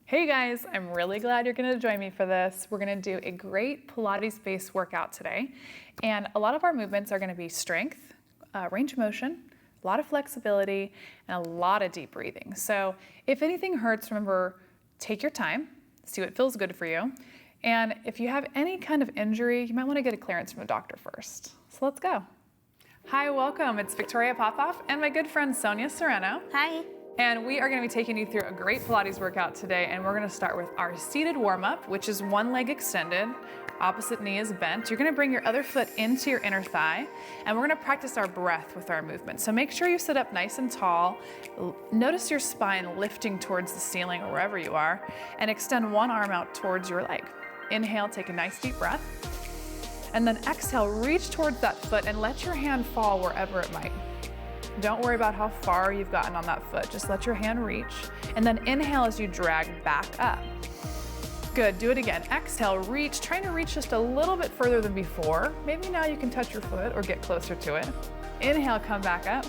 Hey guys, I'm really glad you're gonna join me for this. We're gonna do a great Pilates-based workout today. And a lot of our movements are gonna be strength, range of motion, a lot of flexibility, and a lot of deep breathing. So if anything hurts, remember, take your time, see what feels good for you. And if you have any kind of injury, you might wanna get a clearance from a doctor first. So let's go. Hi, welcome. It's Victoria Popoff and my good friend Sonia Serrano. Hi. And we are going to be taking you through a great Pilates workout today, and we're going to start with our seated warm-up, which is one leg extended, opposite knee is bent. You're going to bring your other foot into your inner thigh, and we're going to practice our breath with our movement. So make sure you sit up nice and tall. Notice your spine lifting towards the ceiling or wherever you are, and extend one arm out towards your leg. Inhale, take a nice deep breath, and then exhale, reach towards that foot and let your hand fall wherever it might. Don't worry about how far you've gotten on that foot. Just let your hand reach. And then inhale as you drag back up. Good, do it again. Exhale, reach, trying to reach just a little bit further than before. Maybe now you can touch your foot or get closer to it. Inhale, come back up.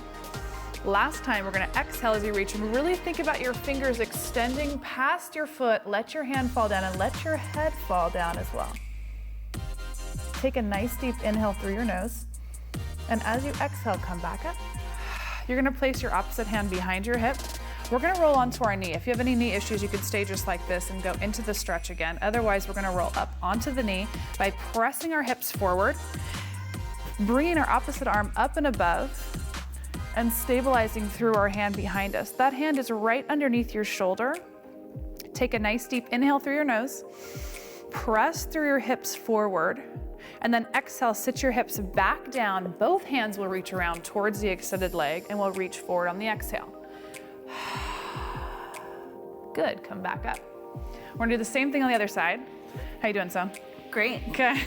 Last time, we're gonna exhale as you reach and really think about your fingers extending past your foot. Let your hand fall down and let your head fall down as well. Take a nice deep inhale through your nose. And as you exhale, come back up. You're gonna place your opposite hand behind your hip. We're gonna roll onto our knee. If you have any knee issues, you can stay just like this and go into the stretch again. Otherwise, we're gonna roll up onto the knee by pressing our hips forward, bringing our opposite arm up and above, and stabilizing through our hand behind us. That hand is right underneath your shoulder. Take a nice deep inhale through your nose, press through your hips forward, and then exhale, sit your hips back down. Both hands will reach around towards the extended leg and we'll reach forward on the exhale. Good, come back up. We're gonna do the same thing on the other side. How you doing, Son? Great. Okay.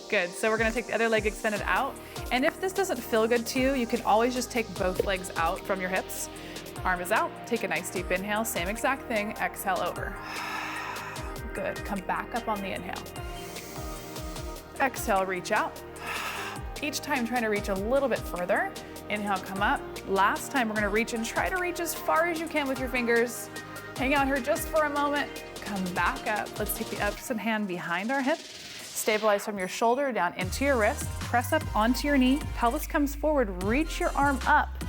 Good, so we're gonna take the other leg extended out. And if this doesn't feel good to you, you can always just take both legs out from your hips. Arm is out, take a nice deep inhale, same exact thing, exhale over. Good, come back up on the inhale. Exhale, reach out. Each time trying to reach a little bit further. Inhale, come up. Last time we're gonna reach and try to reach as far as you can with your fingers. Hang out here just for a moment. Come back up. Let's take the opposite hand behind our hip. Stabilize from your shoulder down into your wrist. Press up onto your knee. Pelvis comes forward. Reach your arm up.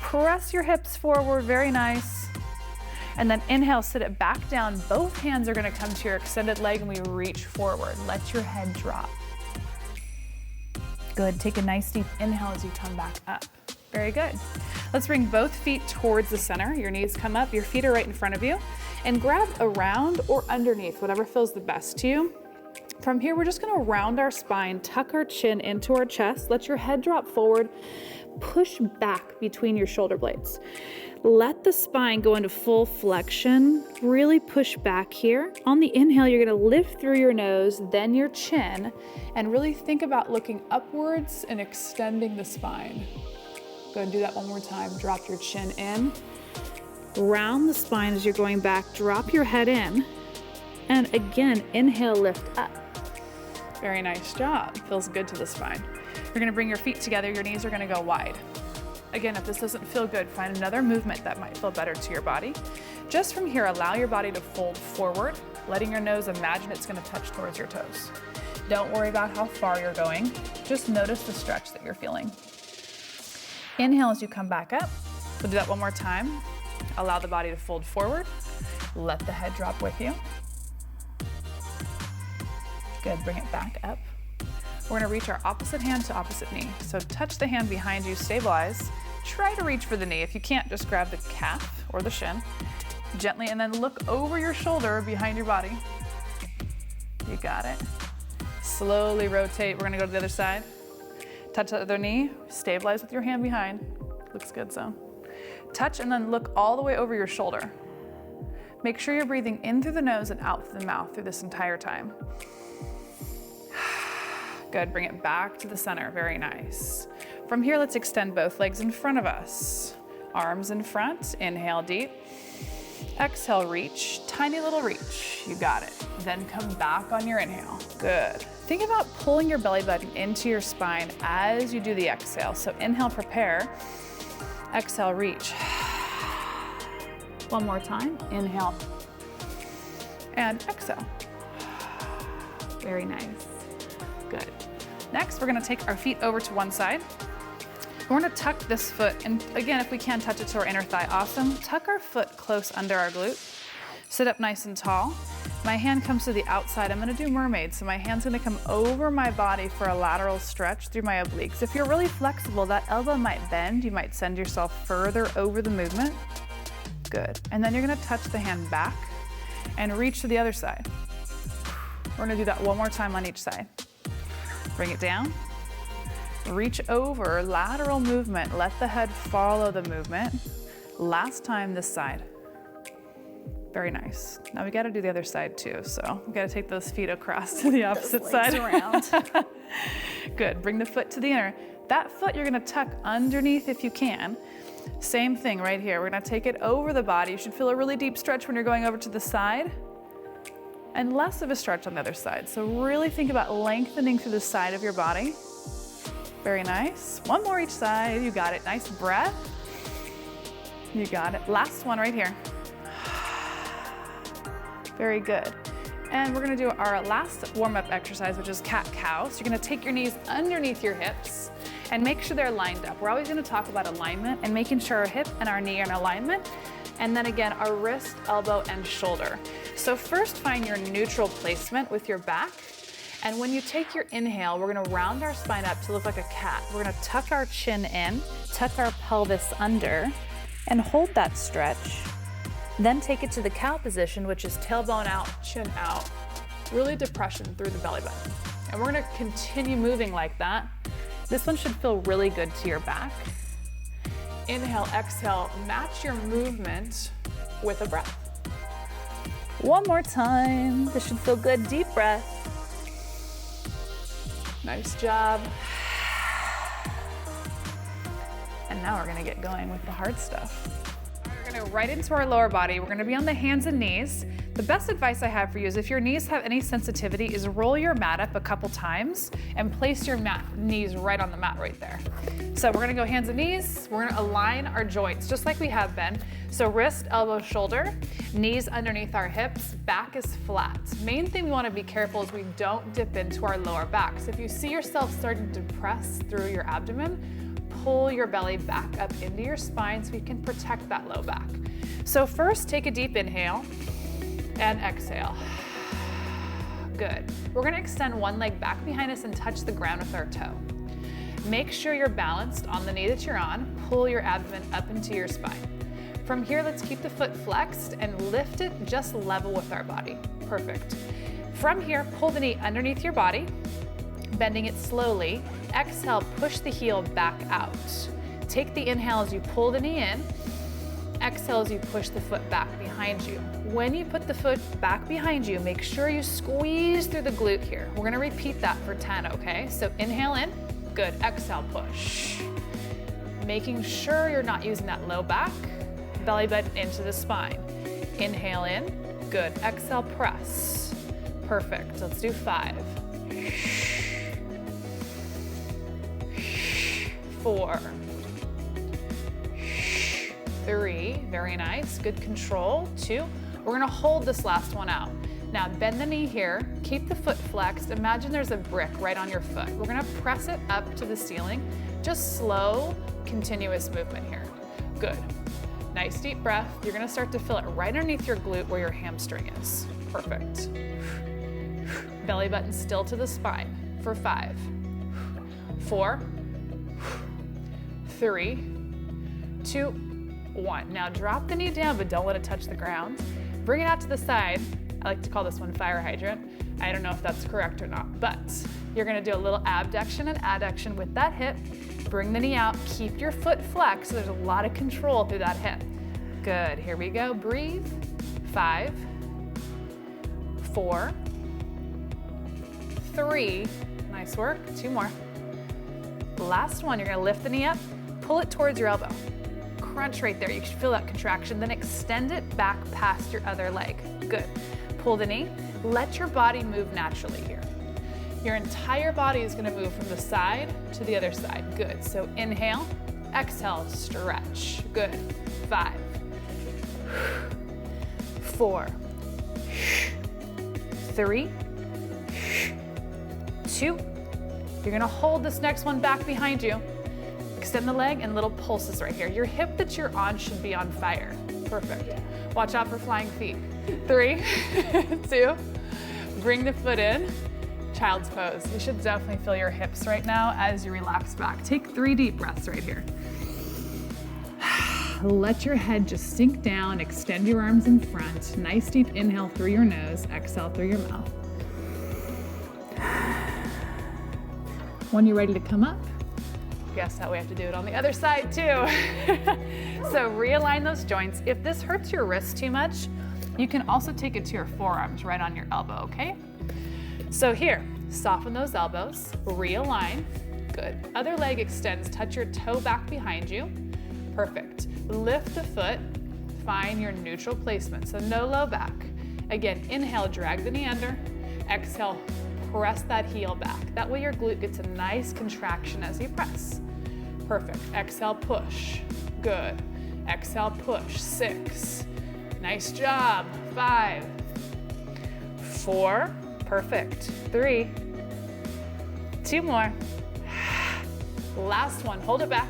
Press your hips forward, very nice. And then inhale, sit it back down. Both hands are gonna come to your extended leg and we reach forward. Let your head drop. Good, take a nice deep inhale as you come back up. Very good. Let's bring both feet towards the center. Your knees come up, your feet are right in front of you. And grab around or underneath, whatever feels the best to you. From here, we're just gonna round our spine, tuck our chin into our chest, let your head drop forward, push back between your shoulder blades. Let the spine go into full flexion, really push back here. On the inhale, you're gonna lift through your nose, then your chin, and really think about looking upwards and extending the spine. Go and do that one more time. Drop your chin in, round the spine as you're going back, drop your head in, and again, inhale, lift up. Very nice job, feels good to the spine. You're gonna bring your feet together, your knees are gonna go wide. Again, if this doesn't feel good, find another movement that might feel better to your body. Just from here, allow your body to fold forward, letting your nose imagine it's gonna touch towards your toes. Don't worry about how far you're going. Just notice the stretch that you're feeling. Inhale as you come back up. We'll do that one more time. Allow the body to fold forward. Let the head drop with you. Good, bring it back up. We're gonna reach our opposite hand to opposite knee. So touch the hand behind you, stabilize. Try to reach for the knee. If you can't, just grab the calf or the shin gently and then look over your shoulder behind your body. You got it. Slowly rotate. We're gonna go to the other side. Touch the other knee, stabilize with your hand behind. Looks good, so. Touch and then look all the way over your shoulder. Make sure you're breathing in through the nose and out through the mouth through this entire time. Good, bring it back to the center, very nice. From here, let's extend both legs in front of us. Arms in front, inhale deep. Exhale, reach, tiny little reach, you got it. Then come back on your inhale, good. Think about pulling your belly button into your spine as you do the exhale. So inhale, prepare. Exhale, reach. One more time, inhale and exhale. Very nice, good. Next, we're gonna take our feet over to one side. We're gonna tuck this foot, and again, if we can, touch it to our inner thigh, awesome. Tuck our foot close under our glute. Sit up nice and tall. My hand comes to the outside. I'm gonna do mermaid, so my hand's gonna come over my body for a lateral stretch through my obliques. If you're really flexible, that elbow might bend. You might send yourself further over the movement. Good. And then you're gonna touch the hand back and reach to the other side. We're gonna do that one more time on each side. Bring it down. Reach over, lateral movement. Let the head follow the movement. Last time this side. Very nice. Now we gotta do the other side too, so we gotta take those feet across to the opposite side. Around. Good, bring the foot to the inner. That foot you're gonna tuck underneath if you can. Same thing right here. We're gonna take it over the body. You should feel a really deep stretch when you're going over to the side and less of a stretch on the other side. So really think about lengthening through the side of your body. Very nice. One more each side, you got it. Nice breath. You got it. Last one right here. Very good. And we're gonna do our last warm-up exercise, which is cat-cow. So you're gonna take your knees underneath your hips and make sure they're lined up. We're always gonna talk about alignment and making sure our hip and our knee are in alignment. And then again, our wrist, elbow, and shoulder. So first find your neutral placement with your back. And when you take your inhale, we're gonna round our spine up to look like a cat. We're gonna tuck our chin in, tuck our pelvis under, and hold that stretch. Then take it to the cow position, which is tailbone out, chin out. Really depression through the belly button. And we're gonna continue moving like that. This one should feel really good to your back. Inhale, exhale, match your movement with a breath. One more time. This should feel good, deep breath. Nice job. And now we're gonna get going with the hard stuff. We're gonna right into our lower body. We're gonna be on the hands and knees. The best advice I have for you is if your knees have any sensitivity is roll your mat up a couple times and place your knees right on the mat right there. So we're gonna go hands and knees. We're gonna align our joints just like we have been. So wrist, elbow, shoulder, knees underneath our hips, back is flat. Main thing we wanna be careful is we don't dip into our lower back. So if you see yourself starting to press through your abdomen, pull your belly back up into your spine so you can protect that low back. So first, take a deep inhale and exhale. Good. We're gonna extend one leg back behind us and touch the ground with our toe. Make sure you're balanced on the knee that you're on. Pull your abdomen up into your spine. From here, let's keep the foot flexed and lift it just level with our body. Perfect. From here, pull the knee underneath your body, bending it slowly. Exhale, push the heel back out. Take the inhale as you pull the knee in. Exhale as you push the foot back behind you. When you put the foot back behind you, make sure you squeeze through the glute here. We're gonna repeat that for 10, okay? So inhale in, good, exhale, push. Making sure you're not using that low back, belly button into the spine. Inhale in, good, exhale, press. Perfect, let's do 5. 4, 3, very nice, good control. 2, we're gonna hold this last one out. Now bend the knee here, keep the foot flexed. Imagine there's a brick right on your foot. We're gonna press it up to the ceiling. Just slow, continuous movement here. Good. Nice deep breath. You're gonna start to feel it right underneath your glute where your hamstring is. Perfect. Belly button still to the spine for 5, 4, 3, 2, 1. Now drop the knee down, but don't let it touch the ground. Bring it out to the side. I like to call this one fire hydrant. I don't know if that's correct or not, but you're gonna do a little abduction and adduction with that hip. Bring the knee out, keep your foot flexed, so there's a lot of control through that hip. Good, here we go, breathe. 5, 4, 3, nice work, 2 more. Last one, you're gonna lift the knee up, pull it towards your elbow. Crunch right there, you should feel that contraction, then extend it back past your other leg. Good. Pull the knee, let your body move naturally here. Your entire body is gonna move from the side to the other side. Good, so inhale, exhale, stretch. Good, 5, 4, 3, 2. You're gonna hold this next one back behind you. Extend the leg and little pulses right here. Your hip that you're on should be on fire. Perfect. Watch out for flying feet. 3, 2, bring the foot in. Child's pose. You should definitely feel your hips right now as you relax back. Take 3 deep breaths right here. Let your head just sink down, extend your arms in front. Nice deep inhale through your nose, exhale through your mouth. When you're ready to come up, guess how we have to do it on the other side too. So realign those joints. If this hurts your wrist too much, you can also take it to your forearms right on your elbow, okay? So here, soften those elbows, realign. Good. Other leg extends, touch your toe back behind you. Perfect. Lift the foot, find your neutral placement, so no low back. Again, inhale, drag the knee under. Exhale, press that heel back. That way your glute gets a nice contraction as you press. Perfect. Exhale, push. Good. Exhale, push. 6. Nice job. 5, 4. Perfect. 3, 2 more. Last one, hold it back.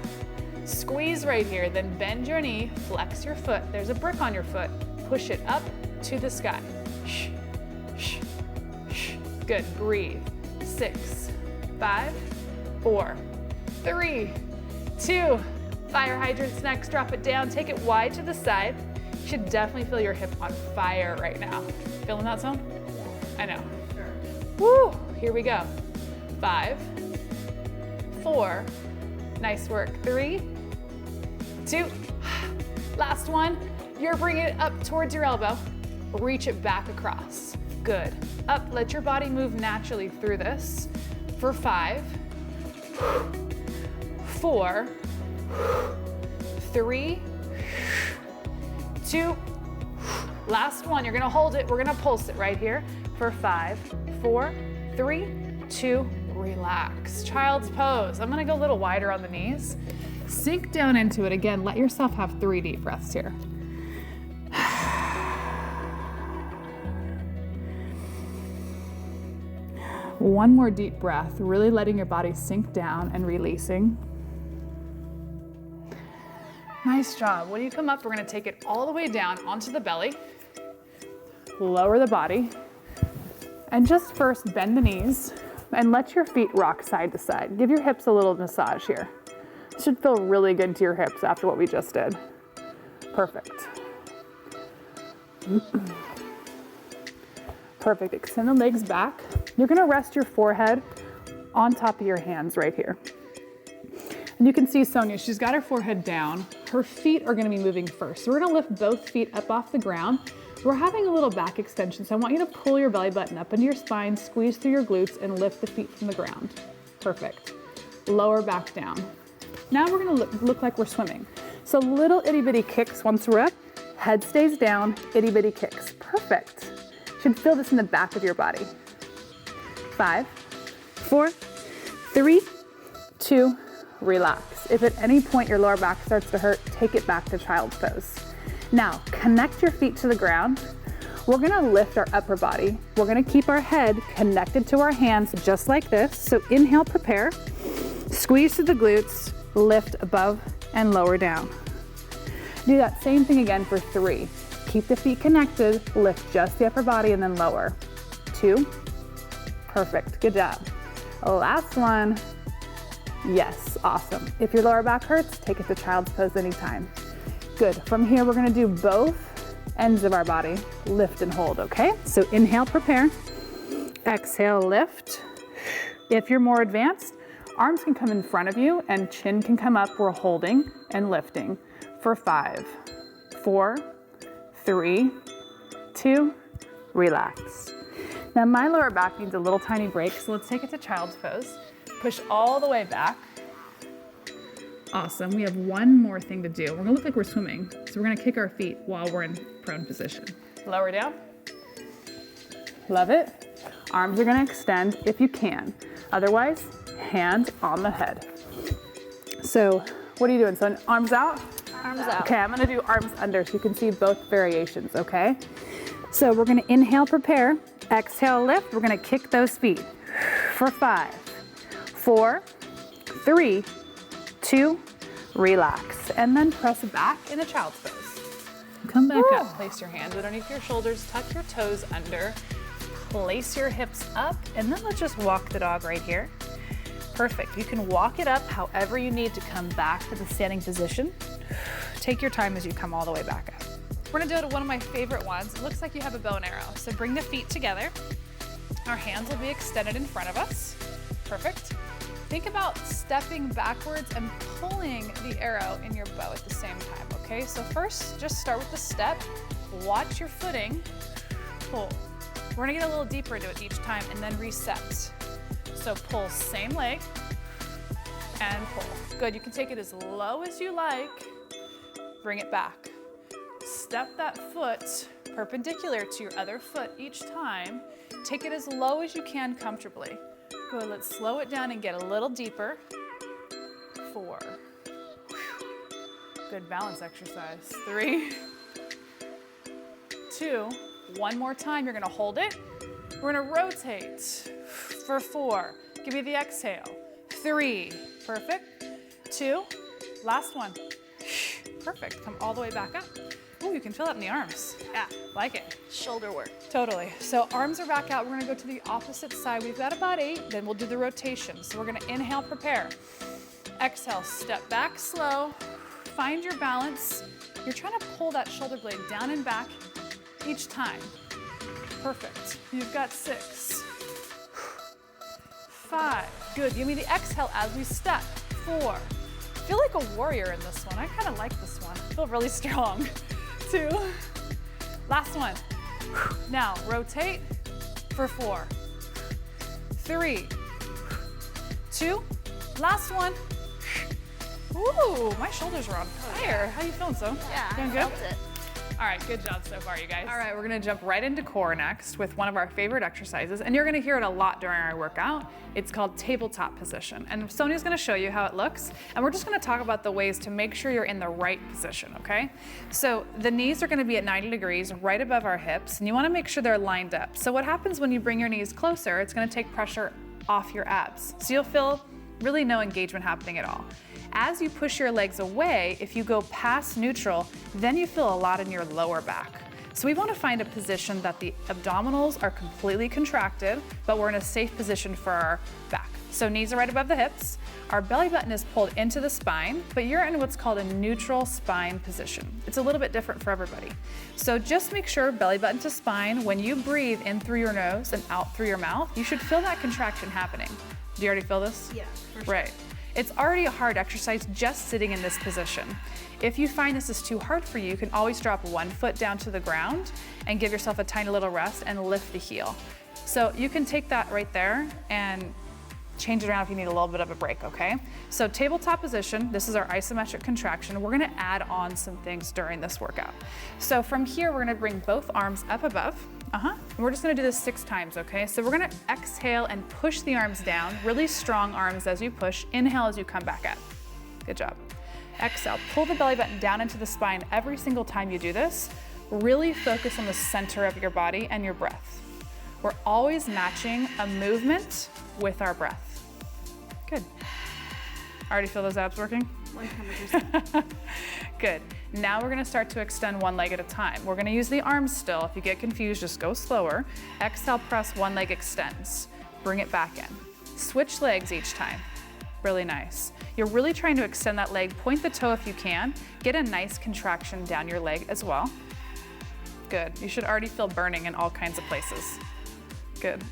Squeeze right here, then bend your knee, flex your foot. There's a brick on your foot. Push it up to the sky. Good, breathe. 6, 5, 4, 3, 2. Fire hydrants next, drop it down, take it wide to the side. You should definitely feel your hip on fire right now. Feeling that zone? I know. Woo, here we go. 5, 4, nice work. 3, 2, last one. You're bringing it up towards your elbow. Reach it back across. Good. Up, let your body move naturally through this. For 5, 4, 3, 2, last one. You're gonna hold it. We're gonna pulse it right here. For 5, 4, 3, 2, relax. Child's pose. I'm gonna go a little wider on the knees. Sink down into it. Again, let yourself have 3 deep breaths here. One more deep breath, really letting your body sink down and releasing. Nice job. When you come up, we're gonna take it all the way down onto the belly. Lower the body. And just first bend the knees and let your feet rock side to side. Give your hips a little massage here. It should feel really good to your hips after what we just did. Perfect. Perfect. Extend the legs back. You're gonna rest your forehead on top of your hands right here. And you can see Sonia, she's got her forehead down. Her feet are gonna be moving first. So we're gonna lift both feet up off the ground. We're having a little back extension, so I want you to pull your belly button up into your spine, squeeze through your glutes, and lift the feet from the ground. Perfect. Lower back down. Now we're gonna look like we're swimming. So little itty bitty kicks once we're up, head stays down, itty bitty kicks. Perfect. Should feel this in the back of your body. 5, 4, 3, 2, relax. If at any point your lower back starts to hurt, take it back to child's pose. Now, connect your feet to the ground. We're gonna lift our upper body. We're gonna keep our head connected to our hands just like this. So inhale, prepare. Squeeze to the glutes, lift above and lower down. Do that same thing again for 3. Keep the feet connected, lift just the upper body and then lower. 2, perfect, good job. Last one, yes, awesome. If your lower back hurts, take it to child's pose anytime. Good, from here we're gonna do both ends of our body, lift and hold, okay? So inhale, prepare, exhale, lift. If you're more advanced, arms can come in front of you and chin can come up. We're holding and lifting for 5, 4, 3, 2, relax. Now my lower back needs a little tiny break, so let's take it to child's pose. Push all the way back. Awesome, we have one more thing to do. We're gonna look like we're swimming, so we're gonna kick our feet while we're in prone position. Lower down. Love it. Arms are gonna extend if you can. Otherwise, hands on the head. So what are you doing? So arms out? Arms out. Okay, I'm gonna do arms under so you can see both variations, okay? So we're gonna inhale, prepare, exhale, lift. We're gonna kick those feet for 5, 4, 3, 2, relax. And then press back in a child's pose. Come back up, place your hands underneath your shoulders, tuck your toes under, place your hips up, and then let's just walk the dog right here. Perfect. You can walk it up however you need to come back to the standing position. Take your time as you come all the way back up. We're gonna do it one of my favorite ones. It looks like you have a bow and arrow. So bring the feet together. Our hands will be extended in front of us. Perfect. Think about stepping backwards and pulling the arrow in your bow at the same time, okay? So first, just start with the step. Watch your footing. Pull. We're gonna get a little deeper into it each time and then reset. So pull, same leg, and pull. Good, you can take it as low as you like. Bring it back. Step that foot perpendicular to your other foot each time. Take it as low as you can comfortably. Good, let's slow it down and get a little deeper. 4. Good balance exercise. 3, 2, one more time. You're gonna hold it. We're gonna rotate for 4. Give me the exhale. 3, perfect. 2, last one. Perfect, come all the way back up. Ooh, you can feel that in the arms. Yeah, like it. Shoulder work. Totally. So arms are back out. We're gonna go to the opposite side. We've got about 8, then we'll do the rotation. So we're gonna inhale, prepare. Exhale, step back slow. Find your balance. You're trying to pull that shoulder blade down and back each time. Perfect. You've got 6, 5. Good. Give me the exhale as we step. 4. Feel like a warrior in this one. I kind of like this one. I feel really strong. 2. Last one. Now rotate for 4. 3, 2. Last one. Ooh, my shoulders are on fire. How you feeling, So? Yeah, Feeling I good? felt it. All right, good job so far, you guys. All right, we're gonna jump right into core next with one of our favorite exercises, and you're gonna hear it a lot during our workout. It's called tabletop position, and Sonia's gonna show you how it looks, and we're just gonna talk about the ways to make sure you're in the right position, okay? So the knees are gonna be at 90 degrees, right above our hips, and you wanna make sure they're lined up. So what happens when you bring your knees closer, it's gonna take pressure off your abs. So you'll feel really no engagement happening at all. As you push your legs away, if you go past neutral, then you feel a lot in your lower back. So we want to find a position that the abdominals are completely contracted, but we're in a safe position for our back. So knees are right above the hips, our belly button is pulled into the spine, but you're in what's called a neutral spine position. It's a little bit different for everybody. So just make sure belly button to spine. When you breathe in through your nose and out through your mouth, you should feel that contraction happening. Do you already feel this? Yeah, for sure. Right. It's already a hard exercise just sitting in this position. If you find this is too hard for you, you can always drop one foot down to the ground and give yourself a tiny little rest and lift the heel. So you can take that right there and change it around if you need a little bit of a break, okay? So tabletop position, this is our isometric contraction. We're gonna add on some things during this workout. So from here, we're gonna bring both arms up above. And we're just gonna do this 6 times, okay? So we're gonna exhale and push the arms down, really strong arms as you push. Inhale as you come back up. Good job. Exhale, pull the belly button down into the spine every single time you do this. Really focus on the center of your body and your breath. We're always matching a movement with our breath. Good. Already feel those abs working? 100%. Good. Now we're gonna start to extend one leg at a time. We're gonna use the arms still. If you get confused, just go slower. Exhale, press, one leg extends. Bring it back in. Switch legs each time. Really nice. You're really trying to extend that leg. Point the toe if you can. Get a nice contraction down your leg as well. Good. You should already feel burning in all kinds of places. Good.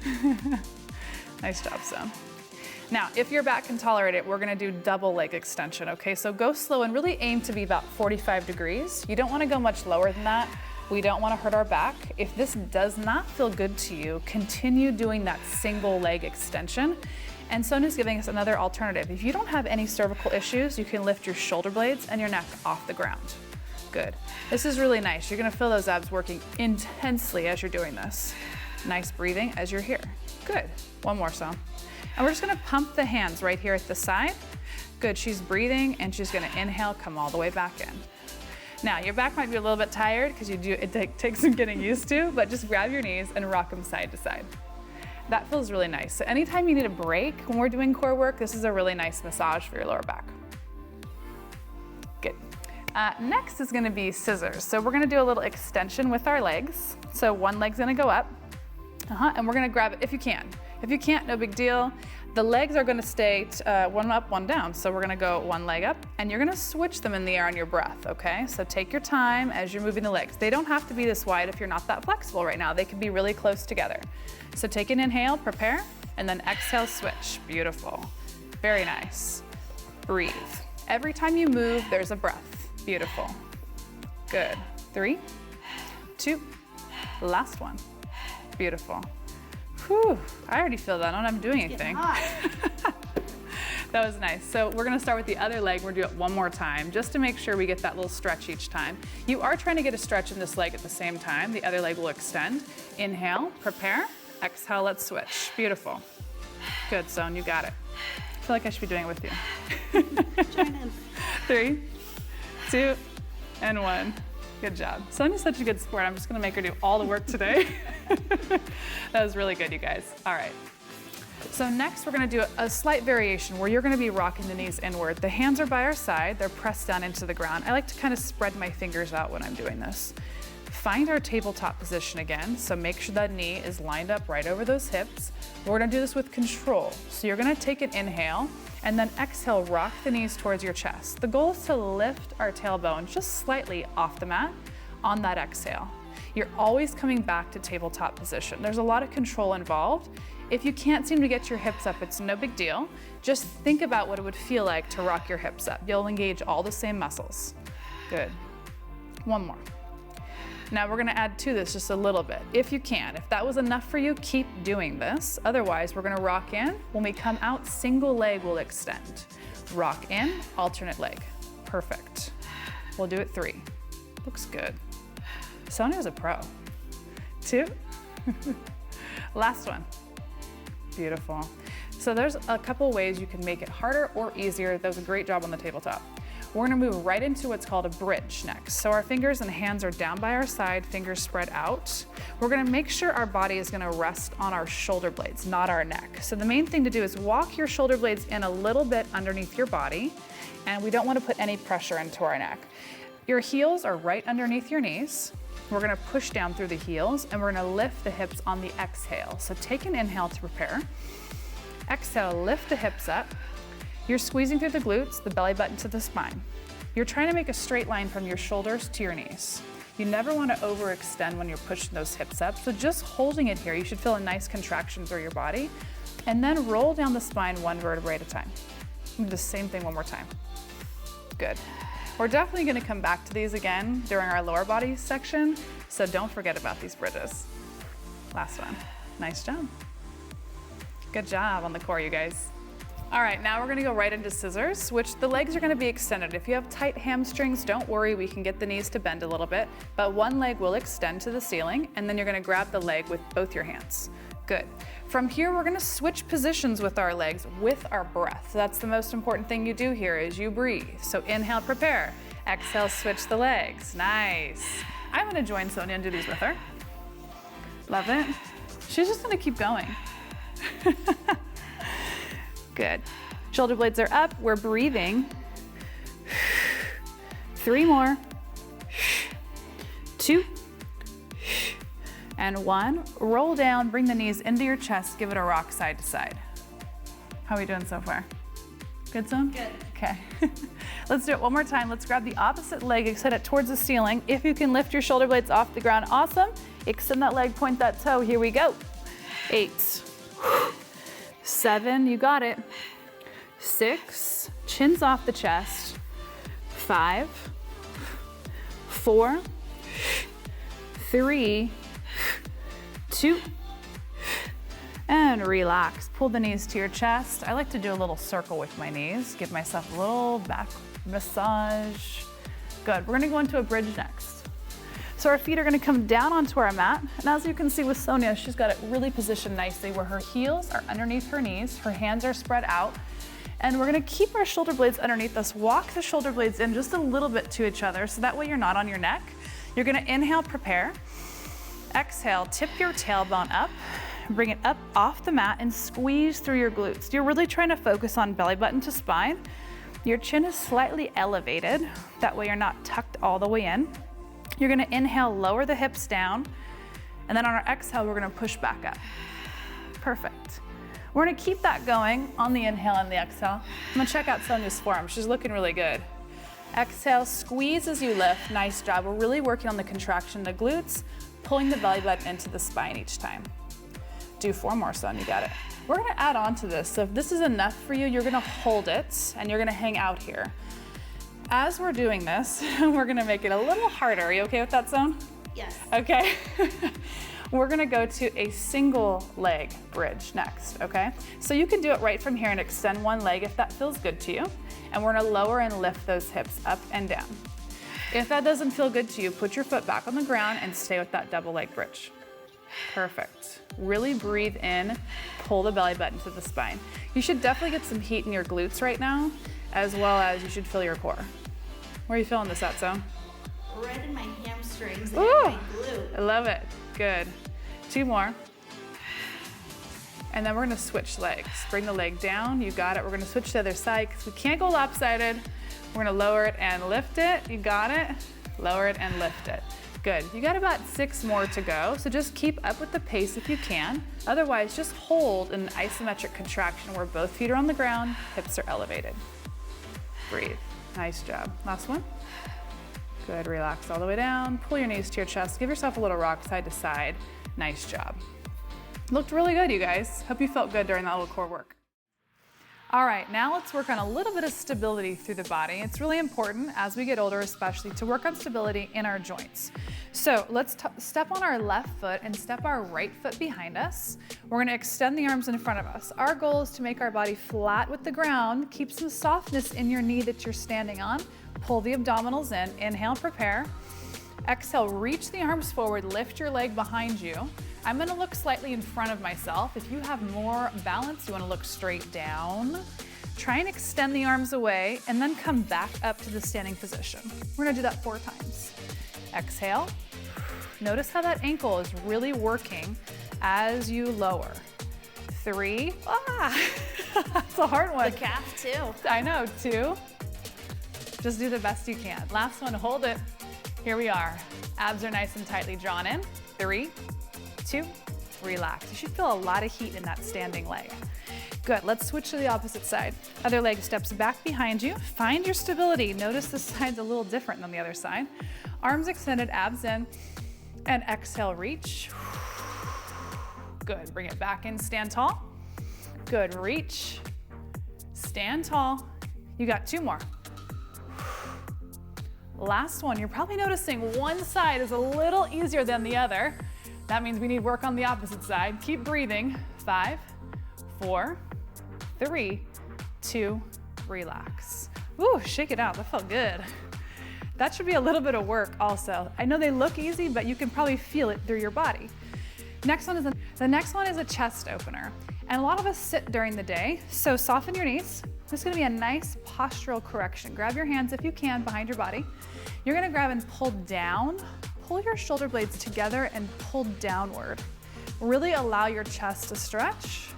Nice job, Son. Now, if your back can tolerate it, we're gonna do double leg extension, okay? So go slow and really aim to be about 45 degrees. You don't wanna go much lower than that. We don't wanna hurt our back. If this does not feel good to you, continue doing that single leg extension. And Sonia's giving us another alternative. If you don't have any cervical issues, you can lift your shoulder blades and your neck off the ground. Good. This is really nice. You're gonna feel those abs working intensely as you're doing this. Nice breathing as you're here. Good. One more, Son. And we're just gonna pump the hands right here at the side. Good, she's breathing and she's gonna inhale, come all the way back in. Now, your back might be a little bit tired because it takes some getting used to, but just grab your knees and rock them side to side. That feels really nice. So anytime you need a break when we're doing core work, this is a really nice massage for your lower back. Good. Next is gonna be scissors. So we're gonna do a little extension with our legs. So one leg's gonna go up, and we're gonna grab it if you can. If you can't, no big deal. The legs are gonna stay one up, one down. So we're gonna go one leg up, and you're gonna switch them in the air on your breath, okay? So take your time as you're moving the legs. They don't have to be this wide if you're not that flexible right now. They can be really close together. So take an inhale, prepare, and then exhale, switch. Beautiful. Very nice. Breathe. Every time you move, there's a breath. Beautiful. Good. 3, 2, last one. Beautiful. Whew, I already feel that. I don't have to do anything. That was nice. So we're gonna start with the other leg. We're gonna do it one more time just to make sure we get that little stretch each time. You are trying to get a stretch in this leg at the same time. The other leg will extend. Inhale, prepare, exhale, let's switch. Beautiful. Good, Son, you got it. I feel like I should be doing it with you. Join in. 3, 2, and 1. Good job. Sonia's such a good sport. I'm just gonna make her do all the work today. That was really good, you guys. All right. So next we're gonna do a slight variation where you're gonna be rocking the knees inward. The hands are by our side, they're pressed down into the ground. I like to kind of spread my fingers out when I'm doing this. Find our tabletop position again, so make sure that knee is lined up right over those hips. We're gonna do this with control. So you're gonna take an inhale, and then exhale, rock the knees towards your chest. The goal is to lift our tailbone just slightly off the mat on that exhale. You're always coming back to tabletop position. There's a lot of control involved. If you can't seem to get your hips up, it's no big deal. Just think about what it would feel like to rock your hips up. You'll engage all the same muscles. Good. One more. Now we're gonna add to this just a little bit, if you can. If that was enough for you, keep doing this. Otherwise, we're gonna rock in. When we come out, single leg will extend. Rock in, alternate leg. Perfect. We'll do it 3. Looks good. Sonia's a pro. 2. Last one. Beautiful. So there's a couple ways you can make it harder or easier. That was a great job on the tabletop. We're gonna move right into what's called a bridge next. So our fingers and hands are down by our side, fingers spread out. We're gonna make sure our body is gonna rest on our shoulder blades, not our neck. So the main thing to do is walk your shoulder blades in a little bit underneath your body, and we don't wanna put any pressure into our neck. Your heels are right underneath your knees. We're gonna push down through the heels, and we're gonna lift the hips on the exhale. So take an inhale to prepare. Exhale, lift the hips up. You're squeezing through the glutes, the belly button to the spine. You're trying to make a straight line from your shoulders to your knees. You never want to overextend when you're pushing those hips up, so just holding it here, you should feel a nice contraction through your body, and then roll down the spine one vertebrae at a time. Do the same thing one more time. Good. We're definitely going to come back to these again during our lower body section, so don't forget about these bridges. Last one. Nice job. Good job on the core, you guys. All right, now we're gonna go right into scissors, which the legs are gonna be extended. If you have tight hamstrings, don't worry, we can get the knees to bend a little bit, but one leg will extend to the ceiling, and then you're gonna grab the leg with both your hands. Good. From here, we're gonna switch positions with our legs with our breath. That's the most important thing you do here is you breathe. So inhale, prepare. Exhale, switch the legs. Nice. I'm gonna join Sonia and do these with her. Love it. She's just gonna keep going. Good. Shoulder blades are up, we're breathing. 3 more. 2. And 1. Roll down, bring the knees into your chest, give it a rock side to side. How are we doing so far? Good, Son? Good. Okay. Let's do it one more time. Let's grab the opposite leg, extend it towards the ceiling. If you can lift your shoulder blades off the ground, awesome. Extend that leg, point that toe. Here we go. 8. 7, you got it. 6, chins off the chest. 5, 4, 3, 2, and relax. Pull the knees to your chest. I like to do a little circle with my knees, give myself a little back massage. Good, we're gonna go into a bridge next. So our feet are gonna come down onto our mat, and as you can see with Sonia, she's got it really positioned nicely where her heels are underneath her knees, her hands are spread out, And we're gonna keep our shoulder blades underneath us. Walk the shoulder blades in just a little bit to each other so that way you're not on your neck. You're gonna inhale, prepare. Exhale, tip your tailbone up, bring it up off the mat and squeeze through your glutes. You're really trying to focus on belly button to spine. Your chin is slightly elevated. That way you're not tucked all the way in. You're gonna inhale, lower the hips down, and then on our exhale, we're gonna push back up. Perfect. We're gonna keep that going on the inhale and the exhale. I'm gonna check out Sonia's form. She's looking really good. Exhale, squeeze as you lift. Nice job. We're really working on the contraction of the glutes, pulling the belly button into the spine each time. Do 4 more, Sonia, you got it. We're gonna add on to this. So if this is enough for you, you're gonna hold it and you're gonna hang out here. As we're doing this, we're gonna make it a little harder. Are you okay with that, Son? Yes. Okay. We're gonna go to a single leg bridge next, okay? So you can do it right from here and extend one leg if that feels good to you. And we're gonna lower and lift those hips up and down. If that doesn't feel good to you, put your foot back on the ground and stay with that double leg bridge. Perfect. Really breathe in, pull the belly button to the spine. You should definitely get some heat in your glutes right now, as well as you should feel your core. Where are you feeling this at, Zone? Right in my hamstrings and Ooh, my glute. I love it. Good. 2 more. And then we're gonna switch legs. Bring the leg down, you got it. We're gonna switch to the other side because we can't go lopsided. We're gonna lower it and lift it. You got it. Lower it and lift it. Good. You got about 6 more to go, so just keep up with the pace if you can. Otherwise, just hold in an isometric contraction where both feet are on the ground, hips are elevated. Breathe. Nice job. Last one. Good. Relax all the way down. Pull your knees to your chest. Give yourself a little rock side to side. Nice job. Looked really good, you guys. Hope you felt good during that little core work. All right, now let's work on a little bit of stability through the body. It's really important as we get older, especially, to work on stability in our joints. So let's step on our left foot and step our right foot behind us. We're gonna extend the arms in front of us. Our goal is to make our body flat with the ground. Keep some softness in your knee that you're standing on. Pull the abdominals in. Inhale, prepare. Exhale, reach the arms forward, lift your leg behind you. I'm gonna look slightly in front of myself. If you have more balance, you wanna look straight down. Try and extend the arms away and then come back up to the standing position. We're gonna do that 4 times. Exhale. Notice how that ankle is really working as you lower. 3, that's a hard one. The calf too. I know, 2. Just do the best you can. Last one, hold it. Here we are. Abs are nice and tightly drawn in. 3, 2, relax. You should feel a lot of heat in that standing leg. Good, let's switch to the opposite side. Other leg steps back behind you. Find your stability. Notice this side's a little different than the other side. Arms extended, abs in, and exhale, reach. Good, bring it back in, stand tall. Good, reach, stand tall. You got 2 more. Last one, you're probably noticing one side is a little easier than the other. That means we need work on the opposite side. Keep breathing. 5, 4, 3, 2, relax. Ooh, shake it out, that felt good. That should be a little bit of work also. I know they look easy, but you can probably feel it through your body. The next one is a chest opener. And a lot of us sit during the day, so soften your knees. This is gonna be a nice postural correction. Grab your hands if you can behind your body. You're gonna grab and pull down. Pull your shoulder blades together and pull downward. Really allow your chest to stretch.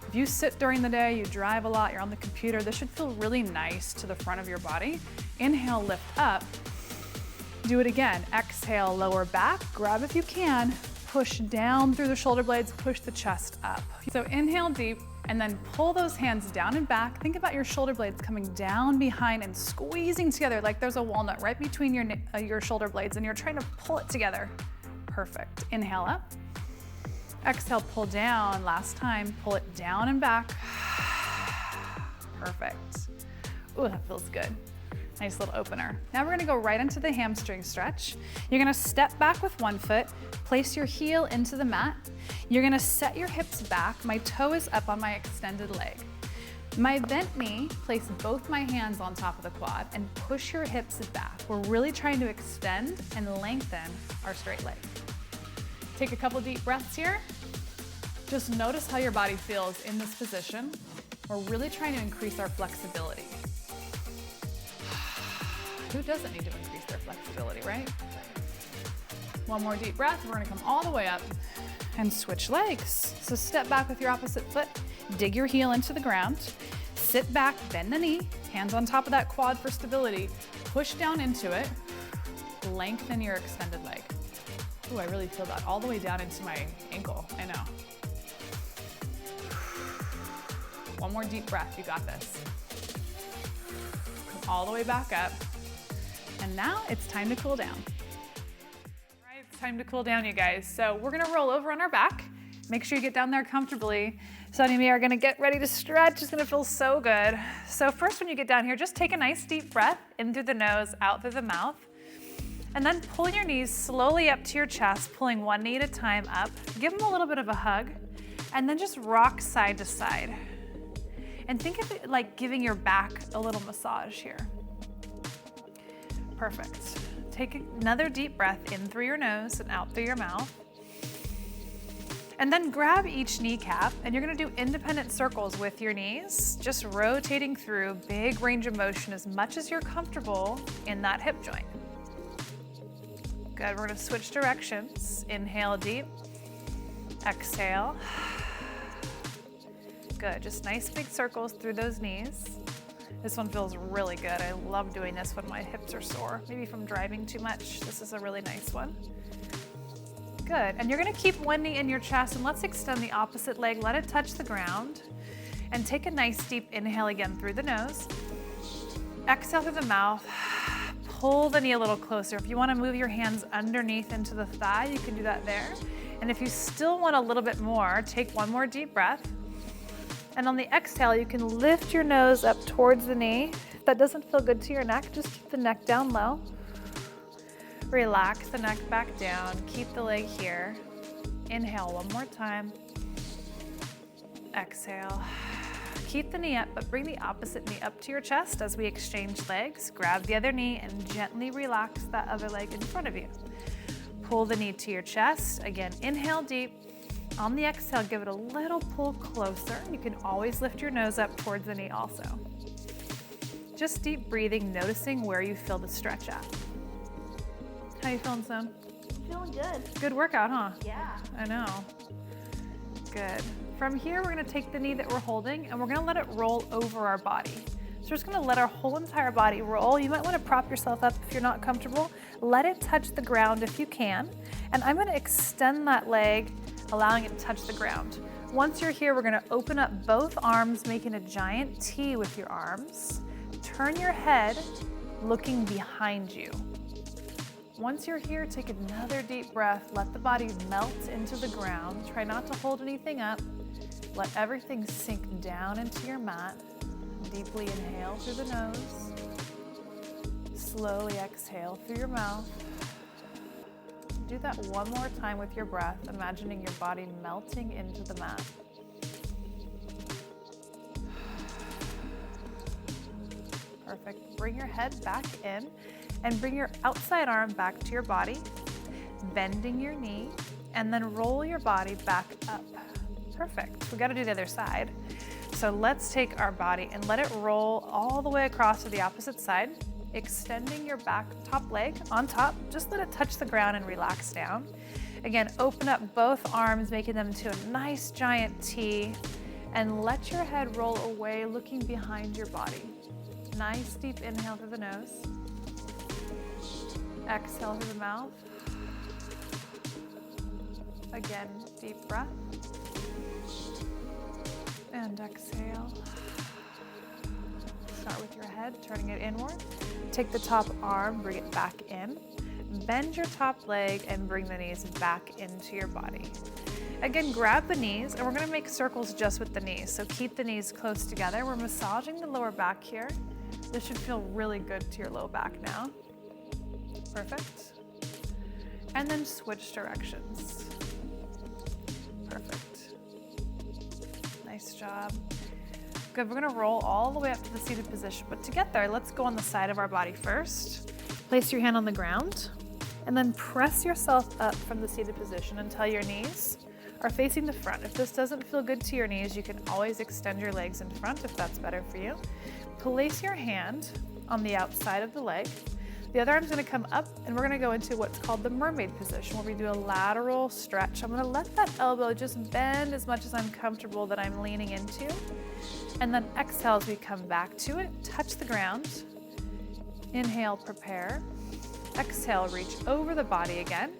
If you sit during the day, you drive a lot, you're on the computer, this should feel really nice to the front of your body. Inhale, lift up. Do it again. Exhale, lower back. Grab if you can. Push down through the shoulder blades, push the chest up. So inhale deep and then pull those hands down and back. Think about your shoulder blades coming down behind and squeezing together like there's a walnut right between your shoulder blades and you're trying to pull it together. Perfect. Inhale up. Exhale, pull down. Last time, pull it down and back. Perfect. Ooh, that feels good. Nice little opener. Now we're gonna go right into the hamstring stretch. You're gonna step back with one foot, place your heel into the mat. You're gonna set your hips back. My toe is up on my extended leg. My bent knee, place both my hands on top of the quad and push your hips back. We're really trying to extend and lengthen our straight leg. Take a couple deep breaths here. Just notice how your body feels in this position. We're really trying to increase our flexibility. Who doesn't need to increase their flexibility, right? One more deep breath. We're gonna come all the way up and switch legs. So step back with your opposite foot, dig your heel into the ground, sit back, bend the knee, hands on top of that quad for stability, push down into it, lengthen your extended leg. Ooh, I really feel that all the way down into my ankle, I know. One more deep breath, you got this. Come all the way back up. And now it's time to cool down. All right, it's time to cool down, you guys. So we're gonna roll over on our back. Make sure you get down there comfortably. Sonny and me are gonna get ready to stretch. It's gonna feel so good. So first, when you get down here, just take a nice deep breath in through the nose, out through the mouth. And then pull your knees slowly up to your chest, pulling one knee at a time up. Give them a little bit of a hug. And then just rock side to side. And think of it like giving your back a little massage here. Perfect. Take another deep breath in through your nose and out through your mouth. And then grab each kneecap, and you're gonna do independent circles with your knees, just rotating through, big range of motion as much as you're comfortable in that hip joint. Good, we're gonna switch directions. Inhale deep, exhale. Good, just nice big circles through those knees. This one feels really good. I love doing this when my hips are sore, maybe from driving too much. This is a really nice one. Good, and you're gonna keep one knee in your chest, and let's extend the opposite leg, let it touch the ground, and take a nice deep inhale again through the nose. Exhale through the mouth, pull the knee a little closer. If you wanna move your hands underneath into the thigh, you can do that there. And if you still want a little bit more, take one more deep breath. And on the exhale, you can lift your nose up towards the knee. If that doesn't feel good to your neck, just keep the neck down low. Relax the neck back down. Keep the leg here. Inhale one more time. Exhale. Keep the knee up, but bring the opposite knee up to your chest as we exchange legs. Grab the other knee and gently relax that other leg in front of you. Pull the knee to your chest. Again, inhale deep. On the exhale, give it a little pull closer. You can always lift your nose up towards the knee also. Just deep breathing, noticing where you feel the stretch at. How you feeling, Son? Feeling good. Good workout, huh? Yeah. I know. Good. From here, we're gonna take the knee that we're holding and we're gonna let it roll over our body. So we're just gonna let our whole entire body roll. You might wanna prop yourself up if you're not comfortable. Let it touch the ground if you can. And I'm gonna extend that leg, allowing it to touch the ground. Once you're here, we're gonna open up both arms, making a giant T with your arms. Turn your head, looking behind you. Once you're here, take another deep breath. Let the body melt into the ground. Try not to hold anything up. Let everything sink down into your mat. Deeply inhale through the nose. Slowly exhale through your mouth. Do that one more time with your breath, imagining your body melting into the mat. Perfect. Bring your head back in and bring your outside arm back to your body, bending your knee, and then roll your body back up. Perfect. We got to do the other side. So let's take our body and let it roll all the way across to the opposite side, extending your back top leg on top. Just let it touch the ground and relax down. Again, open up both arms, making them to a nice giant T, and let your head roll away, looking behind your body. Nice deep inhale through the nose. Exhale through the mouth. Again, deep breath. And exhale. Start with your head, turning it inward. Take the top arm, bring it back in. Bend your top leg and bring the knees back into your body. Again, grab the knees, and we're gonna make circles just with the knees. So keep the knees close together. We're massaging the lower back here. This should feel really good to your low back now. Perfect. And then switch directions. Perfect. Nice job. Good, we're gonna roll all the way up to the seated position, but to get there, let's go on the side of our body first. Place your hand on the ground, and then press yourself up from the seated position until your knees are facing the front. If this doesn't feel good to your knees, you can always extend your legs in front if that's better for you. Place your hand on the outside of the leg. The other arm's gonna come up, and we're gonna go into what's called the mermaid position, where we do a lateral stretch. I'm gonna let that elbow just bend as much as I'm comfortable that I'm leaning into. And then exhale as we come back to it, touch the ground. Inhale, prepare. Exhale, reach over the body again.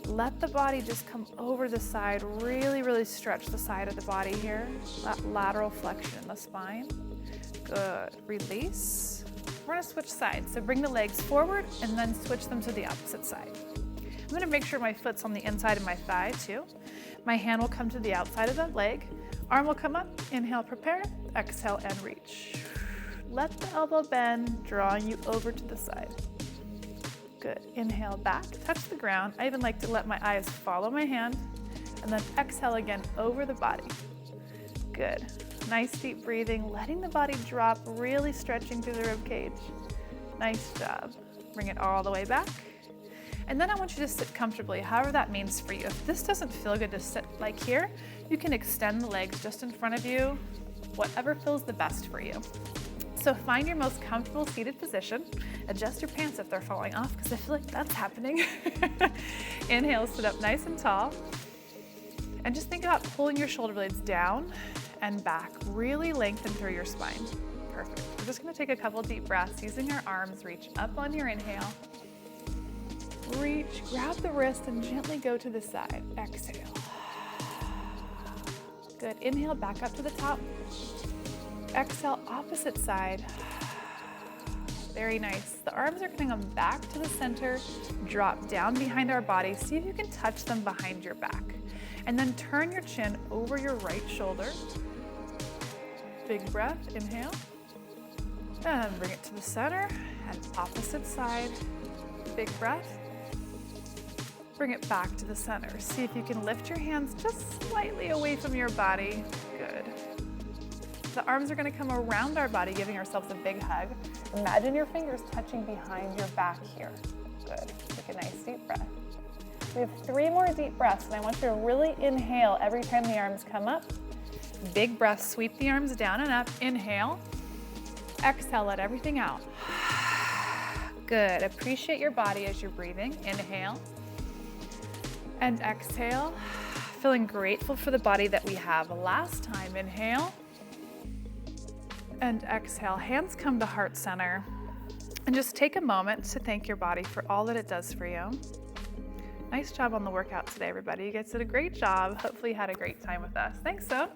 Let the body just come over the side. Really, really stretch the side of the body here. That lateral flexion in the spine. Good. Release. We're gonna switch sides. So bring the legs forward and then switch them to the opposite side. I'm gonna make sure my foot's on the inside of my thigh too. My hand will come to the outside of the leg. Arm will come up. Inhale, prepare. Exhale and reach. Let the elbow bend, drawing you over to the side. Good. Inhale back, touch the ground. I even like to let my eyes follow my hand, and then exhale again over the body. Good. Nice deep breathing, letting the body drop, really stretching through the rib cage. Nice job. Bring it all the way back. And then I want you to sit comfortably, however that means for you. If this doesn't feel good to sit like here, you can extend the legs just in front of you, whatever feels the best for you. So find your most comfortable seated position. Adjust your pants if they're falling off, because I feel like that's happening. Inhale, sit up nice and tall. And just think about pulling your shoulder blades down and back. Really lengthen through your spine. Perfect. We're just gonna take a couple deep breaths using our arms. Reach up on your inhale. Reach, grab the wrist and gently go to the side. Exhale. Good. Inhale, back up to the top. Exhale, opposite side. Very nice. The arms are gonna come back to the center, drop down behind our body. See if you can touch them behind your back. And then turn your chin over your right shoulder. Big breath, inhale. And bring it to the center, and opposite side. Big breath. Bring it back to the center. See if you can lift your hands just slightly away from your body. Good. The arms are gonna come around our body, giving ourselves a big hug. Imagine your fingers touching behind your back here. Good. Take a nice deep breath. We have 3 more deep breaths, and I want you to really inhale every time the arms come up. Big breath, sweep the arms down and up. Inhale. Exhale, let everything out. Good. Appreciate your body as you're breathing. Inhale. And exhale. Feeling grateful for the body that we have. Last time, inhale. And exhale. Hands come to heart center. And just take a moment to thank your body for all that it does for you. Nice job on the workout today, everybody. You guys did a great job. Hopefully you had a great time with us. Thanks, so.